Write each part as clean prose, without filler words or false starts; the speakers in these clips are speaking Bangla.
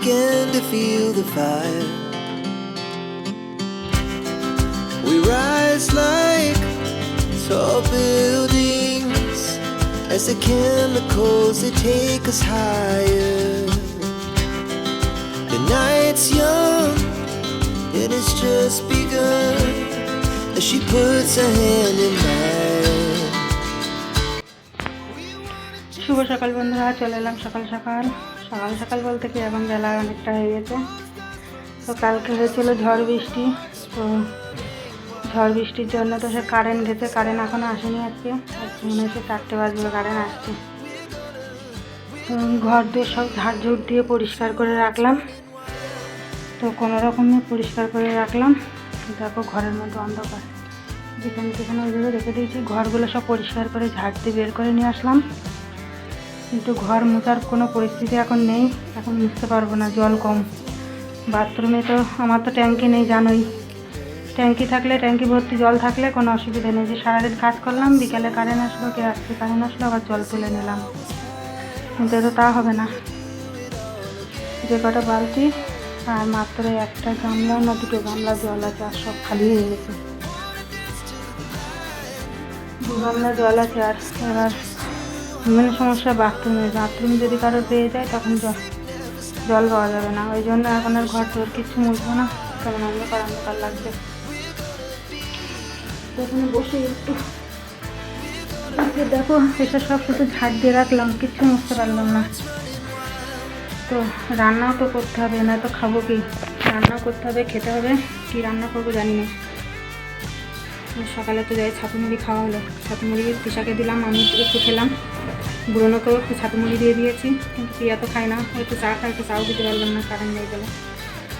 began to feel the fire. We rise like tall buildings as the chemicals they take us higher. The night's young and it's just begun as she puts her hand in mine. শুভ সকাল বন্ধুরা, চলে এলাম সকাল সকাল বলতে কি এখন বেলা অনেকটা হয়ে গেছে। তো কালকে হয়েছিল ঝড় বৃষ্টি, তো ঝড় বৃষ্টির জন্য তো সে কারেন্ট গেছে, কারেন্ট এখনও আসেনি। আজকে মনে হচ্ছে 4টে বাজবে কারেন্ট আসছে। তো ঘর দিয়ে সব ঝাড়ঝুট দিয়ে পরিষ্কার করে রাখলাম, তো কোনো রকমে পরিষ্কার করে রাখলাম। দেখো ঘরের মধ্যে অন্ধকার, যেখানে ওইভাবে রেখে দিয়েছি। ঘরগুলো সব পরিষ্কার করে ঝাড় দিয়ে বের করে নিয়ে আসলাম, কিন্তু ঘর মোছার কোনো পরিস্থিতি এখন নেই, এখন মুছতে পারবো না, জল কম। বাথরুমে তো আমার তো ট্যাঙ্কি নেই, জানোই। ট্যাঙ্কি থাকলে, ট্যাঙ্কি ভর্তি জল থাকলে কোনো অসুবিধা নেই, যে সারাদিন কাজ করলাম, বিকেলে কারেন্ট আসলো, কে রাত্রে কারেন্ট আসলো, আবার জল তুলে নিলাম। কিন্তু তো তা হবে না। যে কটা বালতি আর মাত্র একটা গামলা না 2টো গামলা জল আছে, আর সব খালি হয়ে গেছে। 2 গামলা জল আছে। আর এবার মেন সমস্যা বাথরুম যদি কারো পেয়ে যায় তখন জল পাওয়া যাবে না। ওই জন্য এখন আর ঘর তোর কিছু মুছবো না, কেমন অন্ধকার লাগবে। ওখানে বসে একটু দেখো, এসব সব শুধু ঝাড় দিয়ে রাখলাম, কিচ্ছু মুছতে পারলাম না। তো রান্নাও তো করতে হবে, না তো খাবো কি? রান্নাও করতে হবে, খেতে হবে। কি রান্না করবো জানি না। সকালে তো যাই ছাতু মুড়ি খাওয়া হলো, ছাতু মুড়ি তিশাকে দিলাম, আমি একটু খেলাম। বুড়োনোকেও একটু ছাতু মুড়ি দিয়ে দিয়েছি, কিন্তু পিয়া তো খায় না, ও একটু চা খায়, একটু চাও দিতে পারলাম না, কারেন্ট নেই বলে।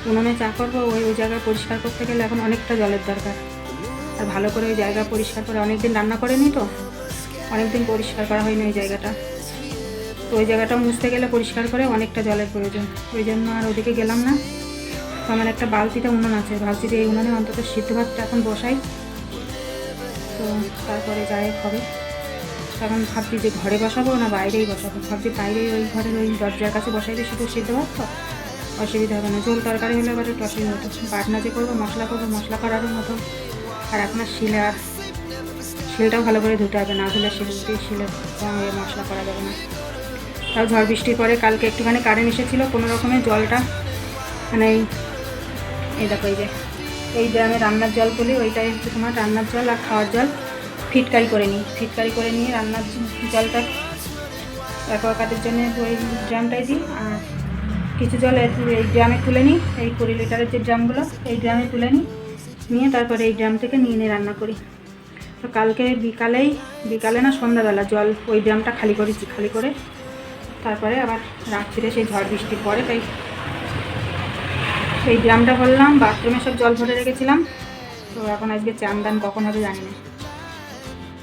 উনুনে চা করবো, ওই জায়গায় পরিষ্কার করতে গেলে এখন অনেকটা জলের দরকার। আর ভালো করে ওই জায়গা পরিষ্কার করে, অনেকদিন রান্না করেনি তো, অনেকদিন পরিষ্কার করা হয়নি ওই জায়গাটা। তো ওই জায়গাটা মুছতে গেলে পরিষ্কার করে অনেকটা জলের প্রয়োজন, ওই জন্য আর ওদিকে গেলাম না। তো আমার একটা বালতিটা উনুন আছে, ভাবছি যে এই উনুনে অন্তত সিদ্ধ ভাতটা এখন বসাই, তো তারপরে যাই হবে। তখন ভাবছি যে ঘরে বসাবো না বাইরেই বসাবো। ভাবছি বাইরেই, ওই ঘরের ওই দরজার কাছে বসাই দিয়ে শুধু সিদ্ধ ভাত, তো অসুবিধা হবে না। ঝোল তরকারি হলে এবার একটু অসুবিধা হতো। বাটনা যে করবো, মশলা করারও মতো। আর এখন আর শিলটাও ভালো করে ধুতে হবে, না ধুলে শিলে মশলা করা যাবে না। তাও ঝড় বৃষ্টির পরে কালকে একটুখানি কারেন্ট এসেছিলো, কোনো রকমের জলটা মানে এই দেখো, এই ড্রামে রান্নার জল তুলি, ওইটাই হচ্ছে তোমার রান্নার জল আর খাওয়ার জল ফিটকারি করে নিয়ে রান্নার জলটা অ্যাকোয়াগার্ডের জন্য ওই ড্রামটাই দিই। আর কিছু জল এই ড্রামে তুলে নিই, এই 20 লিটারের যে ড্রামগুলো, এই ড্রামে তুলে নিয়ে তারপরে এই ড্রাম থেকে নিয়ে রান্না করি। তো কালকে বিকালে না সন্ধ্যাবেলা জল ওই ড্রামটা খালি করে তারপরে আবার রাত্রিরে সেই ঝড় বৃষ্টির পরে তাই সেই ড্রামটা ভরলাম। বাথরুমে সব জল ভরে রেখেছিলাম। তো এখন আজকে চান দান কখন হবে জানি না।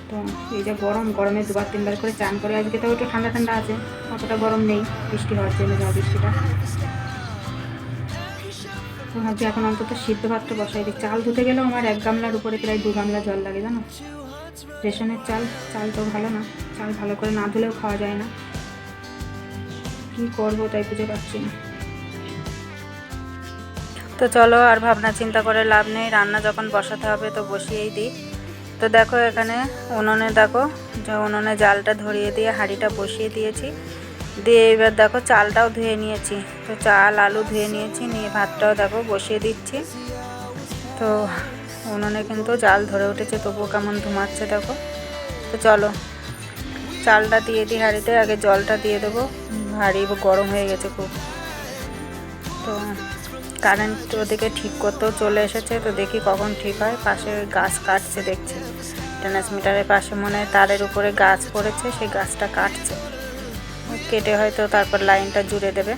তো এই যে গরমে 2-3 বার করে চান করে। আজকে তো একটু ঠান্ডা আছে, অতটা গরম নেই বৃষ্টি হওয়ার জন্য, ঝড় বৃষ্টিটা। তো ভাবছি এখন অন্তত সিদ্ধ ভাতটা বসাই দিই। চাল ধুতে গেলেও আমার 1 গামলার উপরে প্রায় 2 গামলা জল লাগে, জানো। রেশনের চাল তো ভালো না, চাল ভালো করে না ধুলেও খাওয়া যায় না। কি করবো তাই বুঝে পাচ্ছি না। তো চলো, আর ভাবনা চিন্তা করে লাভ নেই, রান্না যখন বসাতে হবে তো বসিয়েই দিই। তো দেখো এখানে উনুনে জালটা ধরিয়ে দিয়ে হাঁড়িটা বসিয়ে দিয়েছি, দিয়ে এবার দেখো চালটাও ধুয়ে নিয়েছি। তো চাল আলু ধুয়ে নিয়েছি, নিয়ে ভাতটাও দেখো বসিয়ে দিচ্ছি। তো উনুনে কিন্তু জাল ধরে উঠেছে, তবুও কেমন ধুমাচ্ছে দেখো। তো চলো চালটা দিয়ে দিই হাঁড়িতে, আগে জলটা দিয়ে দেবো। হাঁড়ি গরম হয়ে গেছে খুব। তো কারেন্ট ওদিকে ঠিক করতেও চলে এসেছে, তো দেখি কখন ঠিক হয়। পাশে গাছ কাটছে দেখছি, ট্রান্সমিটারের পাশে মনে হয় তারের উপরে গাছ পড়েছে, সেই গাছটা কাটছে, কেটে হয়তো তারপর লাইনটা জুড়ে দেবে।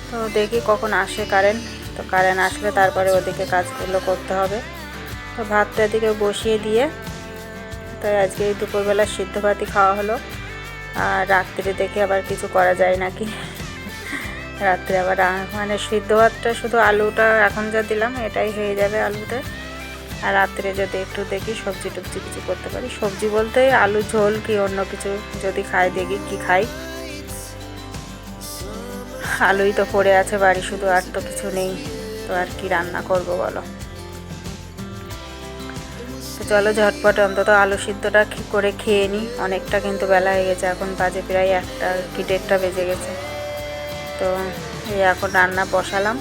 তো দেখি কখন আসে কারেন্ট। তো কারেন্ট আসলে তারপরে ওদিকে কাজগুলো করতে হবে। তো ভাতটা এদিকে বসিয়ে দিয়ে, তাই আজকে এই দুপুরবেলা সিদ্ধ ভাতই খাওয়া হলো। আর রাত্রে দেখে আবার কিছু করা যায় নাকি। রাত্রে আবার মানে সিদ্ধ ভাতটা শুধু আলুটা এখন যা দিলাম এটাই হয়ে যাবে আলুতে। আর রাত্রে যদি একটু দেখি সবজি টবজি কিছু করতে পারি। সবজি বলতে আলু ঝোল কি অন্য কিছু যদি খাই, দেখি কি খাই। আলুই তো পড়ে আছে বাড়ি শুধু, আর তো কিছু নেই, তো আর কি রান্না করব বলো। তো চলো ঝটপট অন্তত আলু সিদ্ধটা করে খেয়ে নিই, অনেকটা কিন্তু বেলা হয়ে গেছে, এখন বাজে প্রায় 1টা কি 1:30 বেজে গেছে। তো এই এখন রান্না বসালাম।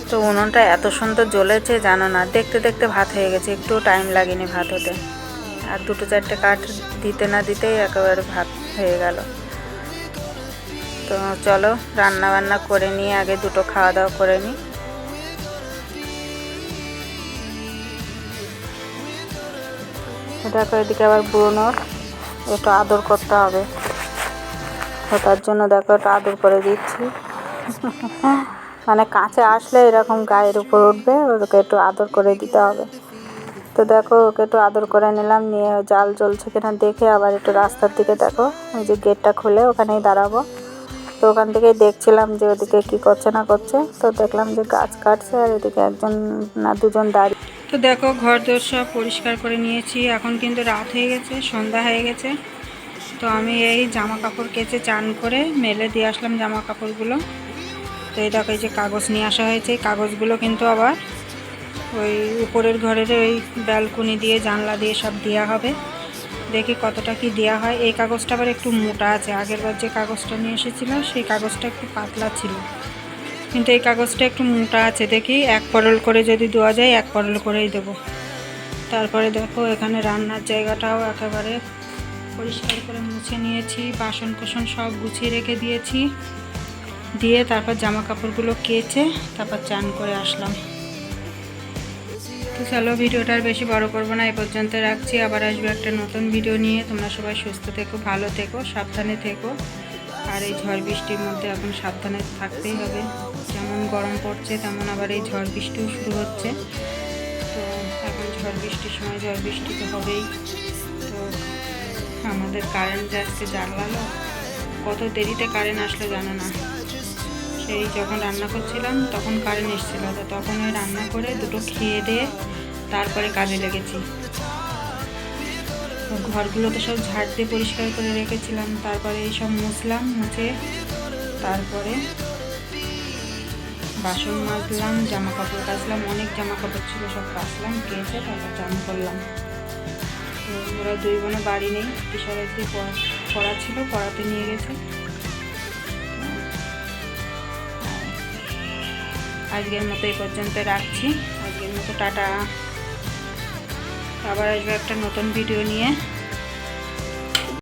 তো উনুনটা এত সুন্দর জ্বলেছে জানো না, দেখতে দেখতে ভাত হয়ে গেছে, একটু টাইম লাগেনি ভাত হতে, আর 2-4টে কাঠ দিতে না দিতেই একেবারে ভাত হয়ে গেল। তো চলো রান্না বান্না করে নিয়ে আগে দুটো খাওয়া দাওয়া করে নিই। দেখো এদিকে আবার বুড়োনোর একটু আদর করতে হবে, তো তার জন্য দেখো একটু আদর করে দিচ্ছি। মানে কাছে আসলে এরকম গায়ের উপর উঠবে, ওকে একটু আদর করে দিতে হবে। তো দেখো ওকে একটু আদর করে নিলাম, নিয়ে জাল জ্বলছে কিনা দেখে আবার একটু রাস্তার দিকে, দেখো ওই যে গেটটা খুলে ওখানেই দাঁড়াবো। তো ওখান থেকেই দেখছিলাম যে ওদিকে কি করছে না করছে, তো দেখলাম যে গাছ কাটছে আর এদিকে একজন না দুজন দাঁড়িয়ে। তো দেখো ঘর দোর সব পরিষ্কার করে নিয়েছি, এখন কিন্তু রাত হয়ে গেছে, সন্ধ্যা হয়ে গেছে। তো আমি এই জামা কাপড় কেচে চান করে মেলে দিয়ে আসলাম জামা কাপড়গুলো। তো এই দেখো এই যে কাগজ নিয়ে আসা হয়েছে, এই কাগজগুলো কিন্তু আবার ওই উপরের ঘরের ওই ব্যালকনি দিয়ে জানলা দিয়ে সব দেওয়া হবে, দেখি কতটা কি দেওয়া হয়। এই কাগজটা আবার একটু মোটা আছে, আগেরবার যে কাগজটা নিয়ে এসেছিলাম সেই কাগজটা একটু পাতলা ছিল, কিন্তু এই কাগজটা একটু মোটা আছে, দেখি 1 পরল করে যদি দেওয়া যায় 1 পরল করেই দেবো। তারপরে দেখো এখানে রান্নার জায়গাটাও একেবারে পরিষ্কার করে মুছে নিয়েছি, বাসন কোসন সব গুছিয়ে রেখে দিয়েছি, দিয়ে তারপর জামা কাপড়গুলো কেচে তারপর চান করে আসলাম। তো চলো ভিডিওটা আর বেশি বড় করবো না, এ পর্যন্ত রাখছি, আবার আসবে একটা নতুন ভিডিও নিয়ে। তোমরা সবাই সুস্থ থেকো, ভালো থেকো, সাবধানে থেকো। আর এই ঝড় বৃষ্টির মধ্যে এখন সাবধানে থাকতেই হবে, যেমন গরম পড়ছে তেমন আবার এই ঝড় বৃষ্টিও শুরু হচ্ছে। তো এখন ঝড় বৃষ্টির সময় ঝড় বৃষ্টি তো হবেই। তো আমাদের কারেন্ট আজকে জ্বালালো, কত দেরিতে কারেন্ট আসলো জানো না, সেই যখন রান্না করছিলাম তখন কারেন্ট এসেছিলো, তো তখন ওই রান্না করে দুটো খেয়ে দিয়ে তারপরে কাজে লেগেছি। ঘরগুলো তো সব ঝাড় দিয়ে পরিষ্কার করে রেখেছিলাম, তারপরে এইসব মুছলাম, মুছে তারপরে বাসন মাজলাম, জামা কাপড় কাচলাম, অনেক জামা কাপড় ছিল সব কাচলাম, কেচে তারপর চান করলাম। তো ওরা 2 বোনে বাড়ি নেই, টিশারের দিয়ে পড়া ছিল, পড়াতে নিয়ে গেছে। আজকের মতো এই পর্যন্ত রাখছি, আজকের মতো টাটা, আবার আসবে একটা নতুন ভিডিও নিয়ে।